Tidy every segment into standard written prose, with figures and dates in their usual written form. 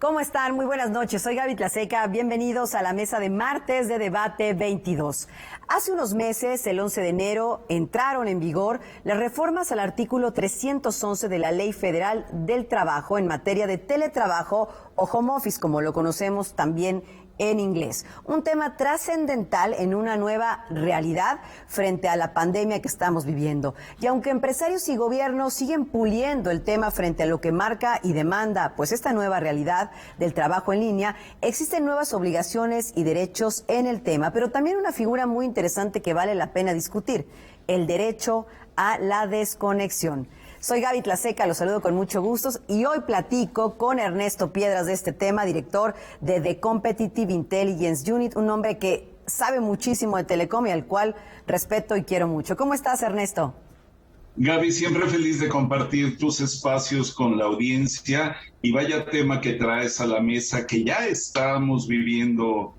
¿Cómo están? Muy buenas noches. Soy Gaby Tlaseca. Bienvenidos a la mesa de martes de Debate 22. Hace unos meses, el 11 de enero, entraron en vigor las reformas al artículo 311 de la Ley Federal del Trabajo en materia de teletrabajo o home office, como lo conocemos también en inglés. Un tema trascendental en una nueva realidad frente a la pandemia que estamos viviendo. Y aunque empresarios y gobiernos siguen puliendo el tema frente a lo que marca y demanda pues esta nueva realidad del trabajo en línea, existen nuevas obligaciones y derechos en el tema, pero también una figura muy interesante que vale la pena discutir: el derecho a la desconexión. Soy Gaby Tlaseca, los saludo con mucho gusto y hoy platico con Ernesto Piedras de este tema, director de The Competitive Intelligence Unit, un hombre que sabe muchísimo de telecom y al cual respeto y quiero mucho. ¿Cómo estás, Ernesto? Gaby, siempre feliz de compartir tus espacios con la audiencia y vaya tema que traes a la mesa que ya estamos viviendo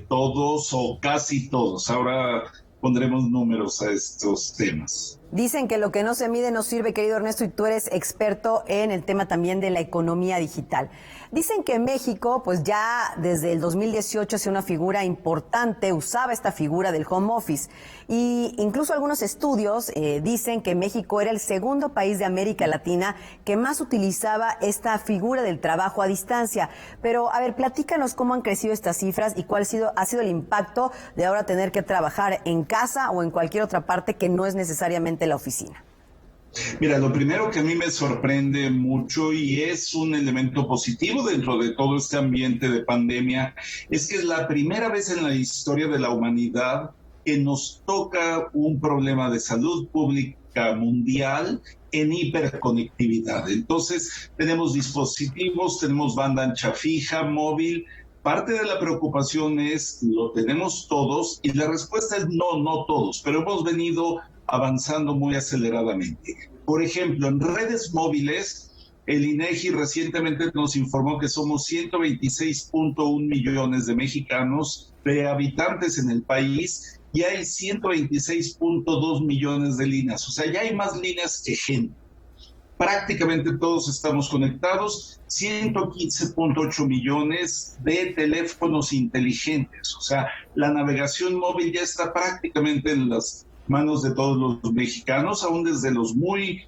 todos o casi todos. Ahora pondremos números a estos temas. Dicen que lo que no se mide no sirve, querido Ernesto, y tú eres experto en el tema también de la economía digital. Dicen que México, pues ya desde el 2018 hace una figura importante, usaba esta figura del home office. Y incluso algunos estudios dicen que México era el segundo país de América Latina que más utilizaba esta figura del trabajo a distancia. Pero, a ver, platícanos cómo han crecido estas cifras y cuál ha sido el impacto de ahora tener que trabajar en casa o en cualquier otra parte que no es necesariamente la oficina. Mira, lo primero que a mí me sorprende mucho y es un elemento positivo dentro de todo este ambiente de pandemia es que es la primera vez en la historia de la humanidad que nos toca un problema de salud pública mundial en hiperconectividad. Entonces, tenemos dispositivos, tenemos banda ancha fija, móvil. Parte de la preocupación es, ¿lo tenemos todos? Y la respuesta es no todos, pero hemos venido avanzando muy aceleradamente. Por ejemplo, en redes móviles, el INEGI recientemente nos informó que somos 126.1 millones de mexicanos, de habitantes en el país, y hay 126.2 millones de líneas. O sea, ya hay más líneas que gente. Prácticamente todos estamos conectados, 115.8 millones de teléfonos inteligentes. O sea, la navegación móvil ya está prácticamente en las manos de todos los mexicanos, aún desde los muy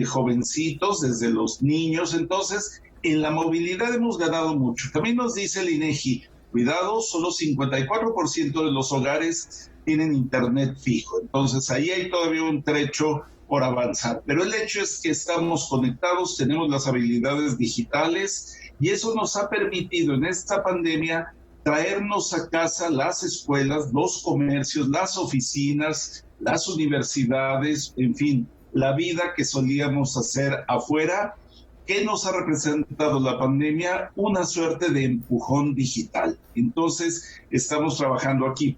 jovencitos, desde los niños. Entonces, en la movilidad hemos ganado mucho. También nos dice el INEGI, cuidado, solo 54% de los hogares tienen internet fijo. Entonces, ahí hay todavía un trecho por avanzar. Pero el hecho es que estamos conectados, tenemos las habilidades digitales y eso nos ha permitido en esta pandemia traernos a casa las escuelas, los comercios, las oficinas, las universidades, en fin, la vida que solíamos hacer afuera. ¿Qué nos ha representado la pandemia? Una suerte de empujón digital. Entonces, estamos trabajando aquí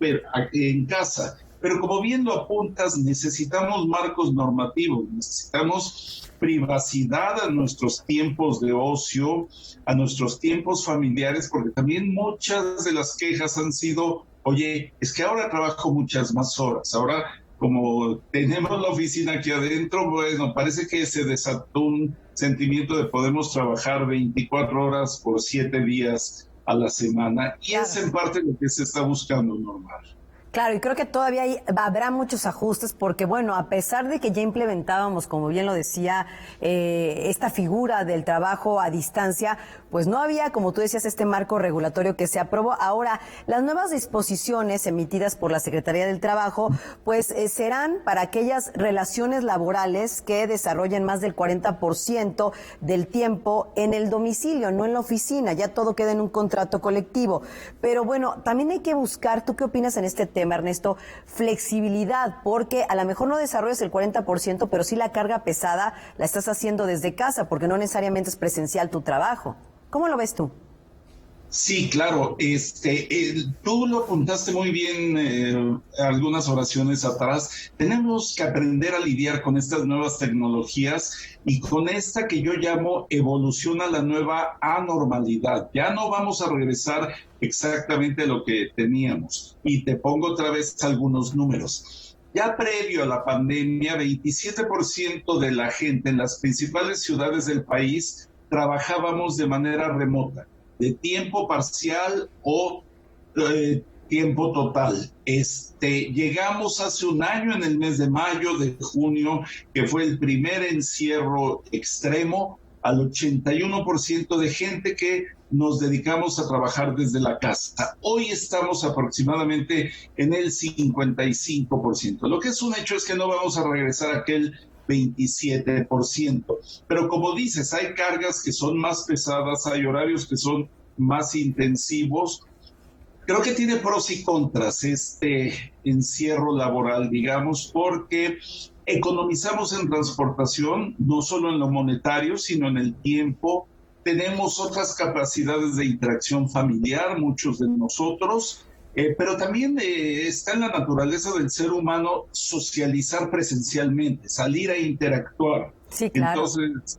en casa. Pero como bien lo apuntas, necesitamos marcos normativos, necesitamos privacidad a nuestros tiempos de ocio, a nuestros tiempos familiares, porque también muchas de las quejas han sido, oye, es que ahora trabajo muchas más horas, ahora como tenemos la oficina aquí adentro, bueno, parece que se desató un sentimiento de podemos trabajar 24 horas por 7 días a la semana, y es en parte lo que se está buscando, normal. Claro, y creo que todavía habrá muchos ajustes porque, bueno, a pesar de que ya implementábamos, como bien lo decía, esta figura del trabajo a distancia, pues no había, como tú decías, este marco regulatorio que se aprobó. Ahora, las nuevas disposiciones emitidas por la Secretaría del Trabajo, pues serán para aquellas relaciones laborales que desarrollen más del 40% del tiempo en el domicilio, no en la oficina. Ya todo queda en un contrato colectivo. Pero bueno, también hay que buscar, ¿tú qué opinas en este tema, Ernesto? Flexibilidad, porque a lo mejor no desarrollas el 40%, pero sí la carga pesada la estás haciendo desde casa, porque no necesariamente es presencial tu trabajo. ¿Cómo lo ves tú? Sí, claro. Tú lo apuntaste muy bien algunas oraciones atrás. Tenemos que aprender a lidiar con estas nuevas tecnologías y con esta que yo llamo evolución a la nueva anormalidad. Ya no vamos a regresar exactamente a lo que teníamos. Y te pongo otra vez algunos números. Ya previo a la pandemia, 27% de la gente en las principales ciudades del país trabajábamos de manera remota. de tiempo parcial o tiempo total. Llegamos hace un año, en el mes de mayo, de junio, que fue el primer encierro extremo, al 81% de gente que nos dedicamos a trabajar desde la casa. Hoy estamos aproximadamente en el 55%. Lo que es un hecho es que no vamos a regresar a aquel 27%. Pero como dices, hay cargas que son más pesadas, hay horarios que son más intensivos. Creo que tiene pros y contras este encierro laboral, digamos, porque economizamos en transportación, no solo en lo monetario, sino en el tiempo. Tenemos otras capacidades de interacción familiar, muchos de nosotros, pero también está en la naturaleza del ser humano socializar presencialmente, salir a interactuar. Sí, claro. Entonces,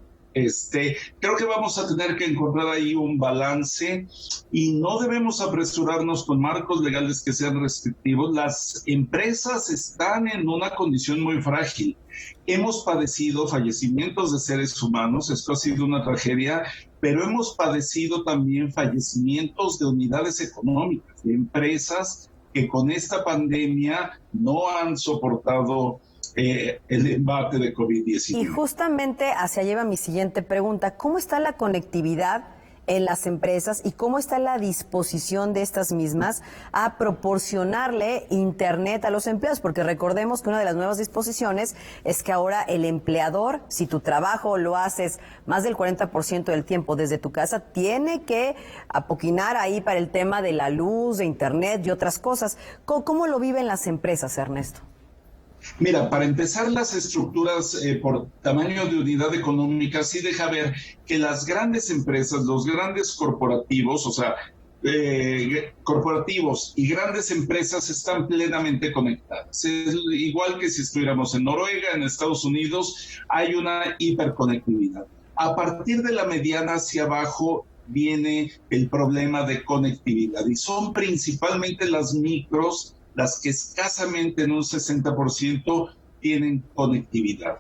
creo que vamos a tener que encontrar ahí un balance y no debemos apresurarnos con marcos legales que sean restrictivos. Las empresas están en una condición muy frágil. Hemos padecido fallecimientos de seres humanos, esto ha sido una tragedia, pero hemos padecido también fallecimientos de unidades económicas, de empresas que con esta pandemia no han soportado el embate de COVID-19. Y justamente hacia allá va mi siguiente pregunta. ¿Cómo está la conectividad en las empresas y cómo está la disposición de estas mismas a proporcionarle internet a los empleados? Porque recordemos que una de las nuevas disposiciones es que ahora el empleador, si tu trabajo lo haces más del 40% del tiempo desde tu casa, tiene que apoquinar ahí para el tema de la luz, de internet y otras cosas. ¿Cómo lo viven las empresas, Ernesto? Mira, para empezar, las estructuras por tamaño de unidad económica sí deja ver que las grandes empresas, los grandes corporativos, o sea, corporativos y grandes empresas están plenamente conectadas. Es igual que si estuviéramos en Noruega, en Estados Unidos, hay una hiperconectividad. A partir de la mediana hacia abajo viene el problema de conectividad y son principalmente las micros las que escasamente en un 60% tienen conectividad.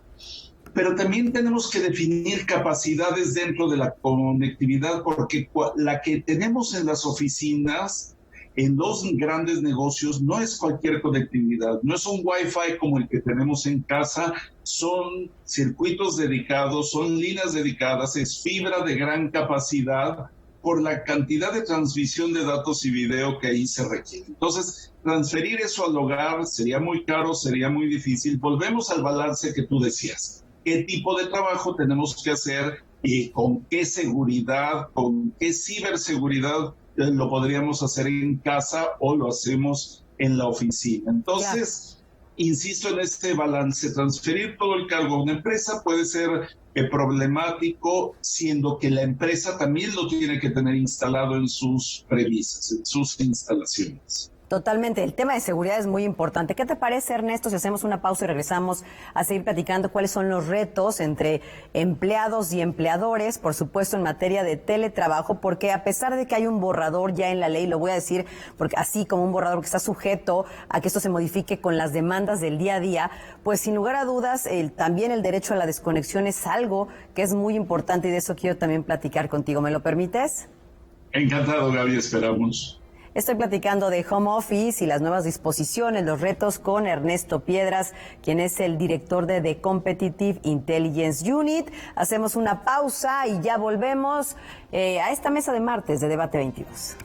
Pero también tenemos que definir capacidades dentro de la conectividad, porque la que tenemos en las oficinas, en los grandes negocios, no es cualquier conectividad, no es un Wi-Fi como el que tenemos en casa, son circuitos dedicados, son líneas dedicadas, es fibra de gran capacidad, por la cantidad de transmisión de datos y video que ahí se requiere. Entonces, transferir eso al hogar sería muy caro, sería muy difícil. Volvemos al balance que tú decías. ¿Qué tipo de trabajo tenemos que hacer y con qué seguridad, con qué ciberseguridad lo podríamos hacer en casa o lo hacemos en la oficina? Entonces, insisto en este balance. Transferir todo el cargo a una empresa puede ser problemático, siendo que la empresa también lo tiene que tener instalado en sus premisas, en sus instalaciones. Totalmente. El tema de seguridad es muy importante. ¿Qué te parece, Ernesto, si hacemos una pausa y regresamos a seguir platicando cuáles son los retos entre empleados y empleadores, por supuesto, en materia de teletrabajo? Porque a pesar de que hay un borrador ya en la ley, lo voy a decir porque así como un borrador que está sujeto a que esto se modifique con las demandas del día a día, pues sin lugar a dudas, también el derecho a la desconexión es algo que es muy importante y de eso quiero también platicar contigo. ¿Me lo permites? Encantado, Gaby, esperamos. Estoy platicando de home office y las nuevas disposiciones, los retos con Ernesto Piedras, quien es el director de The Competitive Intelligence Unit. Hacemos una pausa y ya volvemos a esta mesa de martes de Debate 22.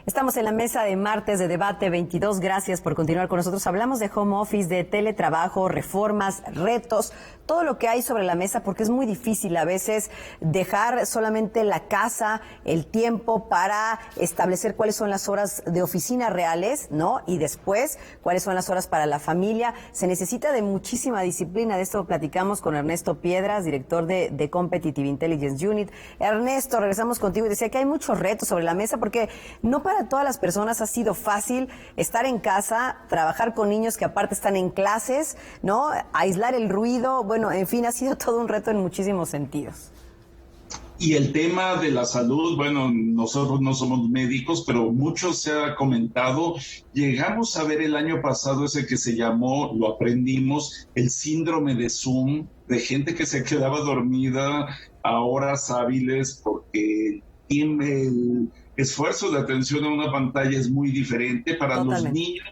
Estamos en la mesa de martes de Debate 22. Gracias por continuar con nosotros. Hablamos de home office, de teletrabajo, reformas, retos, todo lo que hay sobre la mesa, porque es muy difícil a veces dejar solamente la casa, el tiempo para establecer cuáles son las horas de oficina reales, ¿no? Y después, cuáles son las horas para la familia. Se necesita de muchísima disciplina. De esto platicamos con Ernesto Piedras, director de The Competitive Intelligence Unit. Ernesto, regresamos contigo y decía que hay muchos retos sobre la mesa porque no para todas las personas ha sido fácil estar en casa, trabajar con niños que aparte están en clases, ¿no? Aislar el ruido, bueno, en fin, ha sido todo un reto en muchísimos sentidos. Y el tema de la salud, bueno, nosotros no somos médicos, pero mucho se ha comentado. Llegamos a ver el año pasado ese que se llamó, lo aprendimos, el síndrome de Zoom, de gente que se quedaba dormida a horas hábiles porque el esfuerzo de atención a una pantalla es muy diferente para Totalmente. los niños.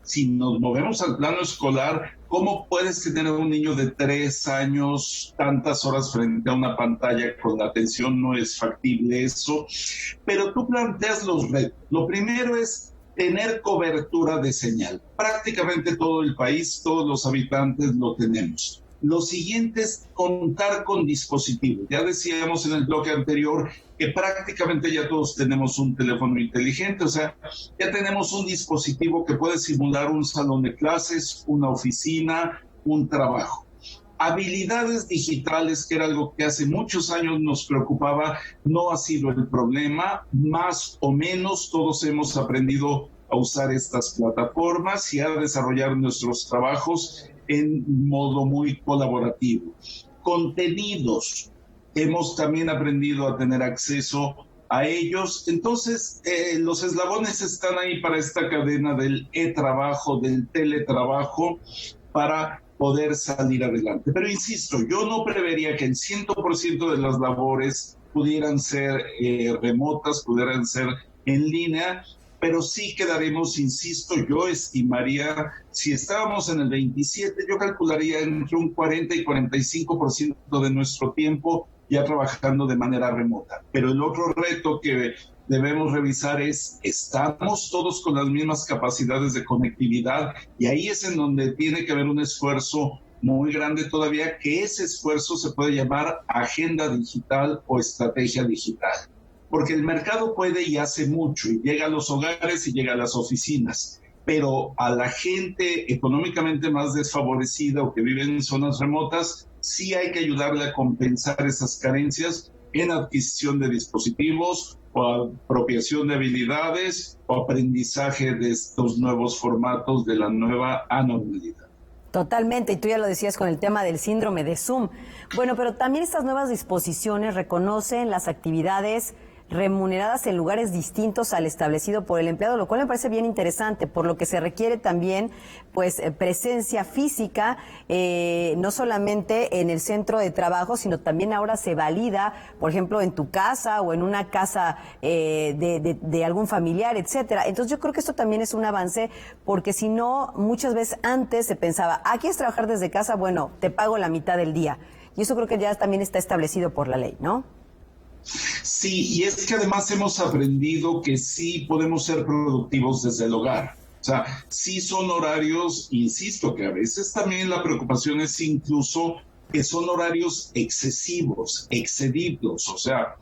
Si nos movemos al plano escolar, ¿cómo puedes tener a un niño de 3 años tantas horas frente a una pantalla con la atención? No es factible eso. Pero tú planteas los retos. Lo primero es tener cobertura de señal. Prácticamente todo el país, todos los habitantes lo tenemos. Lo siguiente es contar con dispositivos. Ya decíamos en el bloque anterior que prácticamente ya todos tenemos un teléfono inteligente, o sea, ya tenemos un dispositivo que puede simular un salón de clases, una oficina, un trabajo. Habilidades digitales, que era algo que hace muchos años nos preocupaba, no ha sido el problema. Más o menos todos hemos aprendido a usar estas plataformas y a desarrollar nuestros trabajos en modo muy colaborativo. Contenidos, hemos también aprendido a tener acceso a ellos. Entonces, los eslabones están ahí para esta cadena del e-trabajo, del teletrabajo, para poder salir adelante. Pero insisto, yo no prevería que el 100% de las labores pudieran ser remotas, pudieran ser en línea, pero sí quedaremos, insisto, yo estimaría, si estábamos en el 27, yo calcularía entre un 40 y 45% de nuestro tiempo ya trabajando de manera remota. Pero el otro reto que debemos revisar es, ¿estamos todos con las mismas capacidades de conectividad? Y ahí es en donde tiene que haber un esfuerzo muy grande todavía, que ese esfuerzo se puede llamar agenda digital o estrategia digital. Porque el mercado puede y hace mucho, y llega a los hogares y llega a las oficinas, pero a la gente económicamente más desfavorecida o que vive en zonas remotas, sí hay que ayudarle a compensar esas carencias en adquisición de dispositivos o apropiación de habilidades o aprendizaje de estos nuevos formatos de la nueva anormalidad. Totalmente, y tú ya lo decías con el tema del síndrome de Zoom. Bueno, pero también estas nuevas disposiciones reconocen las actividades remuneradas en lugares distintos al establecido por el empleado, lo cual me parece bien interesante, por lo que se requiere también pues presencia física, no solamente en el centro de trabajo, sino también ahora se valida, por ejemplo, en tu casa o en una casa de algún familiar, etcétera. Entonces yo creo que esto también es un avance, porque si no, muchas veces antes se pensaba, ¿quieres trabajar desde casa? Bueno, te pago la mitad del día. Y eso creo que ya también está establecido por la ley, ¿no? Sí, y es que además hemos aprendido que sí podemos ser productivos desde el hogar. O sea, sí son horarios, insisto, que a veces también la preocupación es incluso que son horarios excesivos, excedidos. O sea,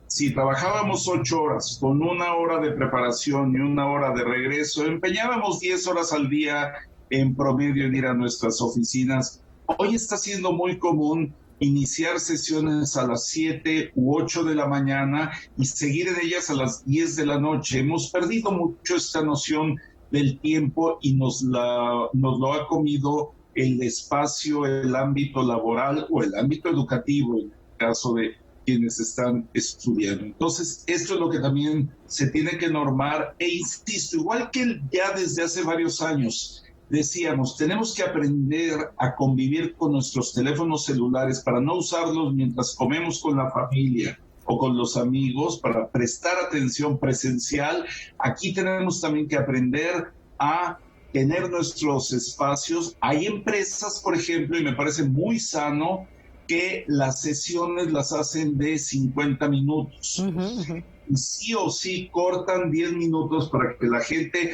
si trabajábamos 8 horas con 1 hora de preparación y 1 hora de regreso, empeñábamos 10 horas al día en promedio en ir a nuestras oficinas. Hoy está siendo muy común iniciar sesiones a las 7 u 8 de la mañana y seguir en ellas a las 10 de la noche. Hemos perdido mucho esta noción del tiempo y nos lo ha comido el espacio, el ámbito laboral o el ámbito educativo, en el caso de quienes están estudiando. Entonces, esto es lo que también se tiene que normar, e insisto, igual que ya desde hace varios años, decíamos, tenemos que aprender a convivir con nuestros teléfonos celulares para no usarlos mientras comemos con la familia o con los amigos, para prestar atención presencial. Aquí tenemos también que aprender a tener nuestros espacios. Hay empresas, por ejemplo, y me parece muy sano, que las sesiones las hacen de 50 minutos. Sí o sí cortan 10 minutos para que la gente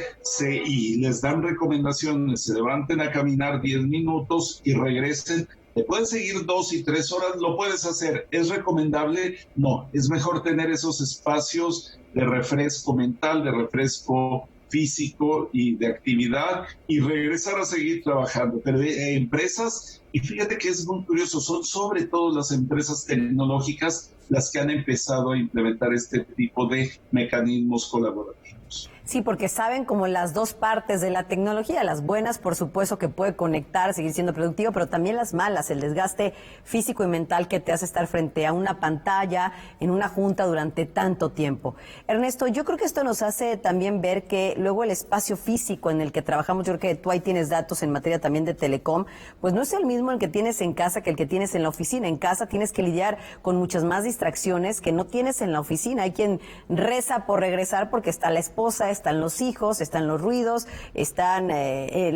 y les dan recomendaciones, se levanten a caminar 10 minutos y regresen. Te puedes seguir 2 y 3 horas, lo puedes hacer. ¿Es recomendable? No, es mejor tener esos espacios de refresco mental, de refresco físico y de actividad, y regresar a seguir trabajando. Pero empresas, y fíjate que es muy curioso, son sobre todo las empresas tecnológicas las que han empezado a implementar este tipo de mecanismos colaborativos. Sí, porque saben como las dos partes de la tecnología, las buenas, por supuesto, que puede conectar, seguir siendo productivo, pero también las malas, el desgaste físico y mental que te hace estar frente a una pantalla, en una junta durante tanto tiempo. Ernesto, yo creo que esto nos hace también ver que luego el espacio físico en el que trabajamos, yo creo que tú ahí tienes datos en materia también de telecom, pues no es el mismo el que tienes en casa que el que tienes en la oficina. En casa tienes que lidiar con muchas más distracciones que no tienes en la oficina. Hay quien reza por regresar porque está la esposa, están los hijos, están los ruidos, están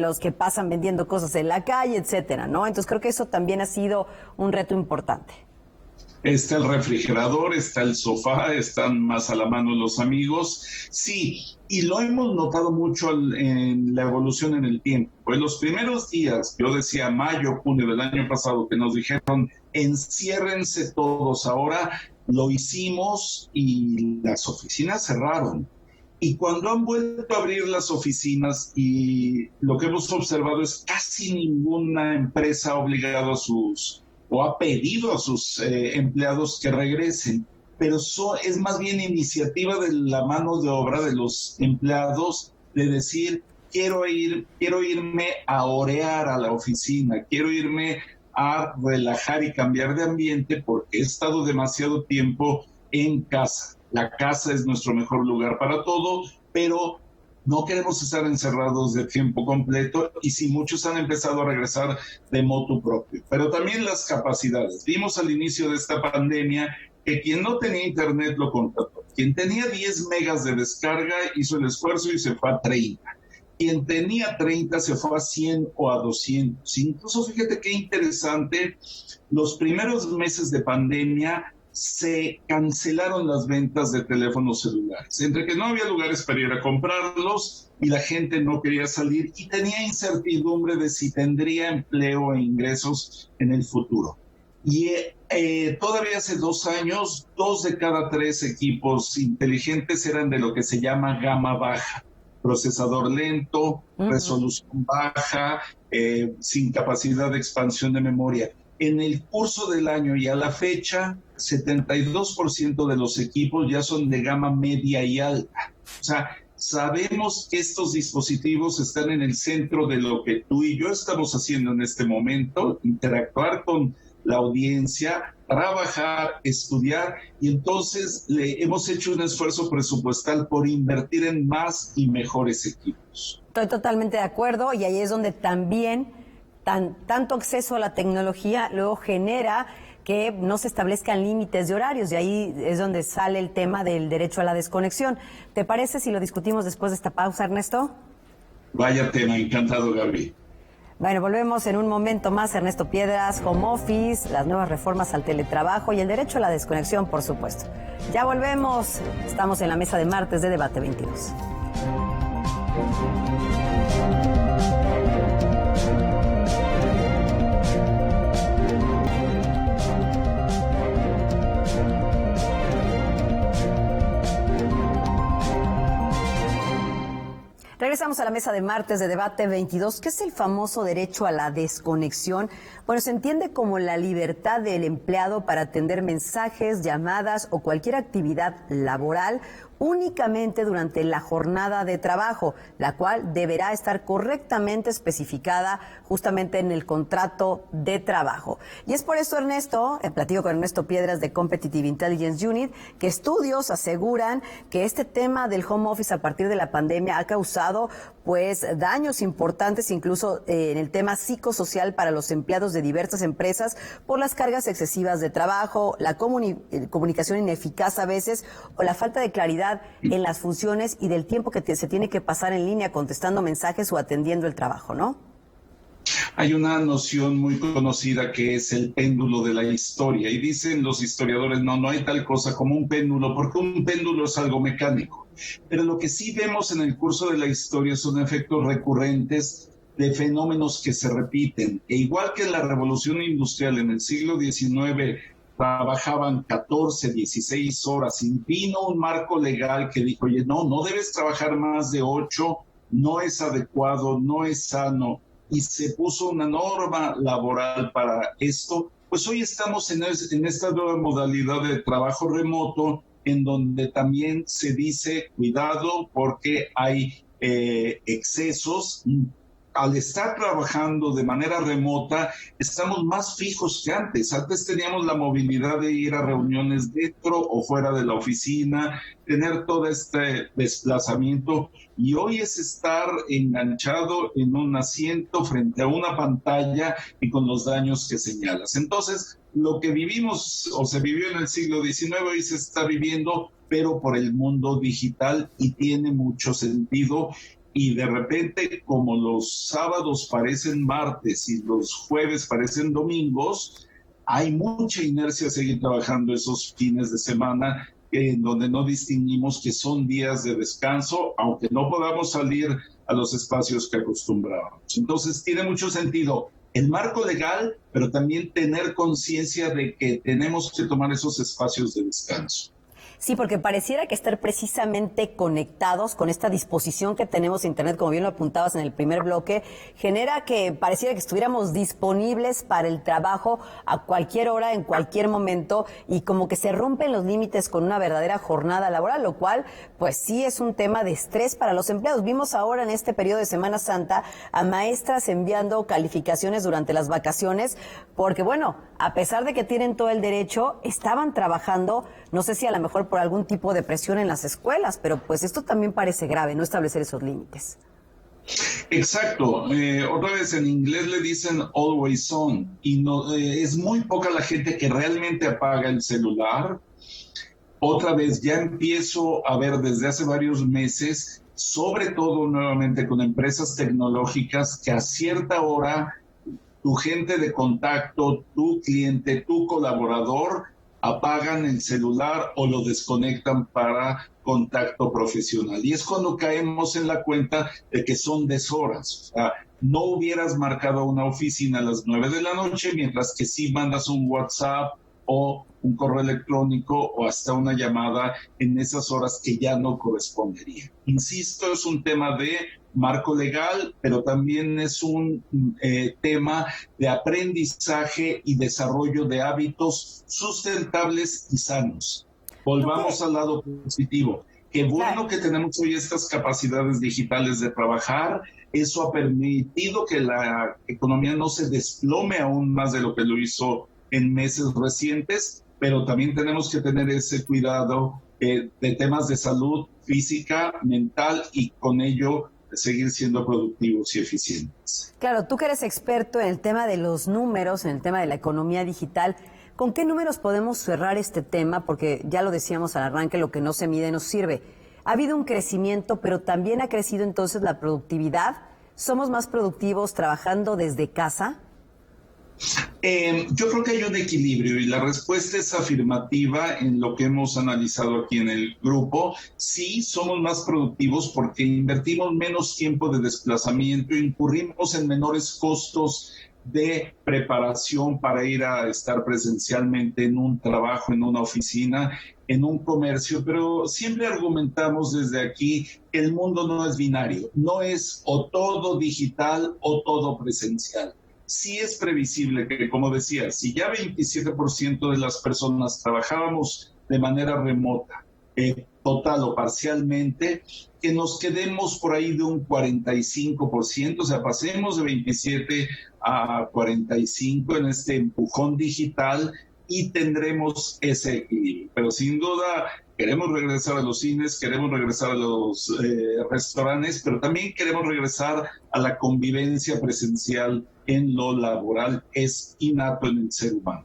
los que pasan vendiendo cosas en la calle, etcétera, ¿no? Entonces creo que eso también ha sido un reto importante. Está el refrigerador, está el sofá, están más a la mano los amigos. Sí, y lo hemos notado mucho en la evolución en el tiempo. En los primeros días, yo decía mayo, junio del año pasado, que nos dijeron enciérrense todos. Ahora lo hicimos y las oficinas cerraron. Y cuando han vuelto a abrir las oficinas, y lo que hemos observado es casi ninguna empresa ha obligado a sus o ha pedido a sus empleados que regresen, pero es más bien iniciativa de la mano de obra de los empleados de decir, quiero irme a orear a la oficina, quiero irme a relajar y cambiar de ambiente porque he estado demasiado tiempo en casa. La casa es nuestro mejor lugar para todo, pero no queremos estar encerrados de tiempo completo y sí, muchos han empezado a regresar de motu propio. Pero también las capacidades. Vimos al inicio de esta pandemia que quien no tenía internet lo contrató. Quien tenía 10 megas de descarga hizo el esfuerzo y se fue a 30. Quien tenía 30 se fue a 100 o a 200. Incluso fíjate qué interesante, los primeros meses de pandemia se cancelaron las ventas de teléfonos celulares, entre que no había lugares para ir a comprarlos y la gente no quería salir y tenía incertidumbre de si tendría empleo e ingresos en el futuro. Y todavía hace 2 años, 2 de cada 3 equipos inteligentes eran de lo que se llama gama baja, procesador lento, resolución baja, sin capacidad de expansión de memoria. En el curso del año y a la fecha, 72% de los equipos ya son de gama media y alta. O sea, sabemos que estos dispositivos están en el centro de lo que tú y yo estamos haciendo en este momento, interactuar con la audiencia, trabajar, estudiar, y entonces le hemos hecho un esfuerzo presupuestal por invertir en más y mejores equipos. Estoy totalmente de acuerdo, y ahí es donde también tanto acceso a la tecnología luego genera que no se establezcan límites de horarios, y ahí es donde sale el tema del derecho a la desconexión. ¿Te parece si lo discutimos después de esta pausa, Ernesto? Vaya tema, encantado, Gaby. Bueno, volvemos en un momento más. Ernesto Piedras, home office, las nuevas reformas al teletrabajo y el derecho a la desconexión, por supuesto. Ya volvemos. Estamos en la mesa de martes de Debate 22. Regresamos a la mesa de martes de Debate 22. ¿Qué es el famoso derecho a la desconexión? Bueno, se entiende como la libertad del empleado para atender mensajes, llamadas o cualquier actividad laboral únicamente durante la jornada de trabajo, la cual deberá estar correctamente especificada justamente en el contrato de trabajo. Y es por eso, Ernesto, platico con Ernesto Piedras de Competitive Intelligence Unit, que estudios aseguran que este tema del home office a partir de la pandemia ha causado pues daños importantes, incluso en el tema psicosocial para los empleados de diversas empresas por las cargas excesivas de trabajo, la comunicación ineficaz a veces o la falta de claridad en las funciones y del tiempo que se tiene que pasar en línea contestando mensajes o atendiendo el trabajo, ¿no? Hay una noción muy conocida que es el péndulo de la historia, y dicen los historiadores, no hay tal cosa como un péndulo, porque un péndulo es algo mecánico. Pero lo que sí vemos en el curso de la historia son efectos recurrentes de fenómenos que se repiten. E igual que en la revolución industrial en el siglo XIX, trabajaban 14, 16 horas, y vino un marco legal que dijo, oye, no debes trabajar más de 8, no es adecuado, no es sano, y se puso una norma laboral para esto. Pues hoy estamos en esta nueva modalidad de trabajo remoto, en donde también se dice cuidado porque hay excesos. Al estar trabajando de manera remota, estamos más fijos que antes. Antes teníamos la movilidad de ir a reuniones dentro o fuera de la oficina, tener todo este desplazamiento, y hoy es estar enganchado en un asiento frente a una pantalla y con los daños que señalas. Entonces, lo que vivimos o se vivió en el siglo XIX hoy se está viviendo, pero por el mundo digital, y tiene mucho sentido. Y de repente, como los sábados parecen martes y los jueves parecen domingos, hay mucha inercia a seguir trabajando esos fines de semana, en donde no distinguimos que son días de descanso, aunque no podamos salir a los espacios que acostumbrábamos. Entonces, tiene mucho sentido el marco legal, pero también tener conciencia de que tenemos que tomar esos espacios de descanso. Sí, porque pareciera que estar precisamente conectados con esta disposición que tenemos a Internet, como bien lo apuntabas en el primer bloque, genera que pareciera que estuviéramos disponibles para el trabajo a cualquier hora, en cualquier momento, y como que se rompen los límites con una verdadera jornada laboral, lo cual pues sí es un tema de estrés para los empleados. Vimos ahora en este periodo de Semana Santa a maestras enviando calificaciones durante las vacaciones, porque bueno, a pesar de que tienen todo el derecho, estaban trabajando, no sé si a lo mejor por algún tipo de presión en las escuelas, pero pues esto también parece grave, no establecer esos límites. Exacto. Otra vez en inglés le dicen always on, y no, es muy poca la gente que realmente apaga el celular. Otra vez ya empiezo a ver desde hace varios meses, sobre todo nuevamente con empresas tecnológicas, que a cierta hora tu gente de contacto, tu cliente, tu colaborador, apagan el celular o lo desconectan para contacto profesional. Y es cuando caemos en la cuenta de que son deshoras. O sea, no hubieras marcado una oficina a las 9 de la noche, mientras que sí mandas un WhatsApp o un correo electrónico o hasta una llamada en esas horas que ya no corresponderían. Insisto, es un tema de marco legal, pero también es un tema de aprendizaje y desarrollo de hábitos sustentables y sanos. Volvamos al lado positivo. Qué bueno que tenemos hoy estas capacidades digitales de trabajar. Eso ha permitido que la economía no se desplome aún más de lo que lo hizo en meses recientes, pero también tenemos que tener ese cuidado de temas de salud física, mental, y con ello seguir siendo productivos y eficientes. Claro, tú que eres experto en el tema de los números, en el tema de la economía digital, ¿con qué números podemos cerrar este tema? Porque ya lo decíamos al arranque, lo que no se mide no sirve. Ha habido un crecimiento, pero también ha crecido entonces la productividad. ¿Somos más productivos trabajando desde casa? Yo creo que hay un equilibrio y la respuesta es afirmativa en lo que hemos analizado aquí en el grupo. Sí, somos más productivos porque invertimos menos tiempo de desplazamiento, incurrimos en menores costos de preparación para ir a estar presencialmente en un trabajo, en una oficina, en un comercio, pero siempre argumentamos desde aquí que el mundo no es binario, no es o todo digital o todo presencial. Sí es previsible que, como decía, si ya 27% de las personas trabajábamos de manera remota, total o parcialmente, que nos quedemos por ahí de un 45%, o sea, pasemos de 27 a 45 en este empujón digital y tendremos ese equilibrio. Pero sin duda queremos regresar a los cines, queremos regresar a los restaurantes, pero también queremos regresar a la convivencia presencial en lo laboral. Es innato en el ser humano.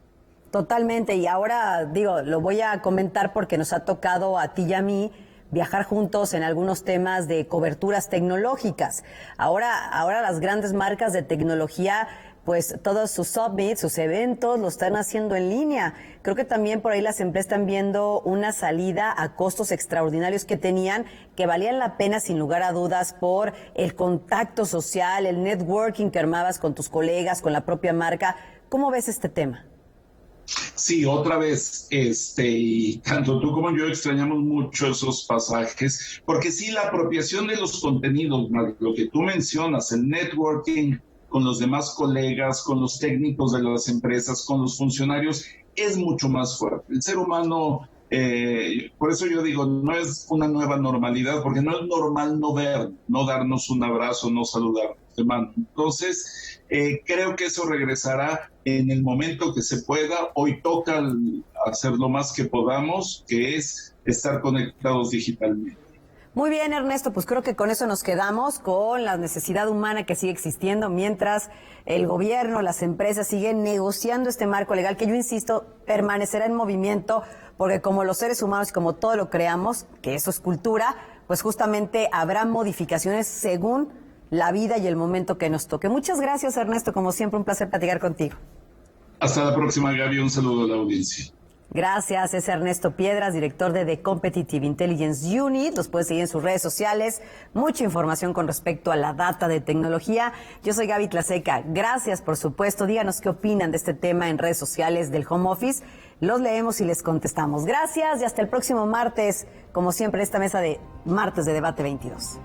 Totalmente, y ahora digo, lo voy a comentar porque nos ha tocado a ti y a mí viajar juntos en algunos temas de coberturas tecnológicas. Ahora las grandes marcas de tecnología, pues todos sus summits, sus eventos, lo están haciendo en línea. Creo que también por ahí las empresas están viendo una salida a costos extraordinarios que tenían, que valían la pena sin lugar a dudas por el contacto social, el networking que armabas con tus colegas, con la propia marca. ¿Cómo ves este tema? Sí, otra vez, y tanto tú como yo extrañamos mucho esos pasajes, porque sí, la apropiación de los contenidos, lo que tú mencionas, el networking con los demás colegas, con los técnicos de las empresas, con los funcionarios, es mucho más fuerte. El ser humano Por eso yo digo, no es una nueva normalidad, porque no es normal no darnos un abrazo, no saludar de mano. Entonces, creo que eso regresará en el momento que se pueda. Hoy toca hacer lo más que podamos, que es estar conectados digitalmente. Muy bien, Ernesto, pues creo que con eso nos quedamos, con la necesidad humana que sigue existiendo mientras el gobierno, las empresas siguen negociando este marco legal que yo insisto, permanecerá en movimiento, porque como los seres humanos y como todo lo creamos, que eso es cultura, pues justamente habrá modificaciones según la vida y el momento que nos toque. Muchas gracias, Ernesto, como siempre un placer platicar contigo. Hasta la próxima, Gaby, un saludo a la audiencia. Gracias, es Ernesto Piedras, director de The Competitive Intelligence Unit. Los puedes seguir en sus redes sociales. Mucha información con respecto a la data de tecnología. Yo soy Gaby Tlaseca. Gracias, por supuesto. Díganos qué opinan de este tema en redes sociales del home office. Los leemos y les contestamos. Gracias y hasta el próximo martes. Como siempre, esta mesa de martes de Debate 22.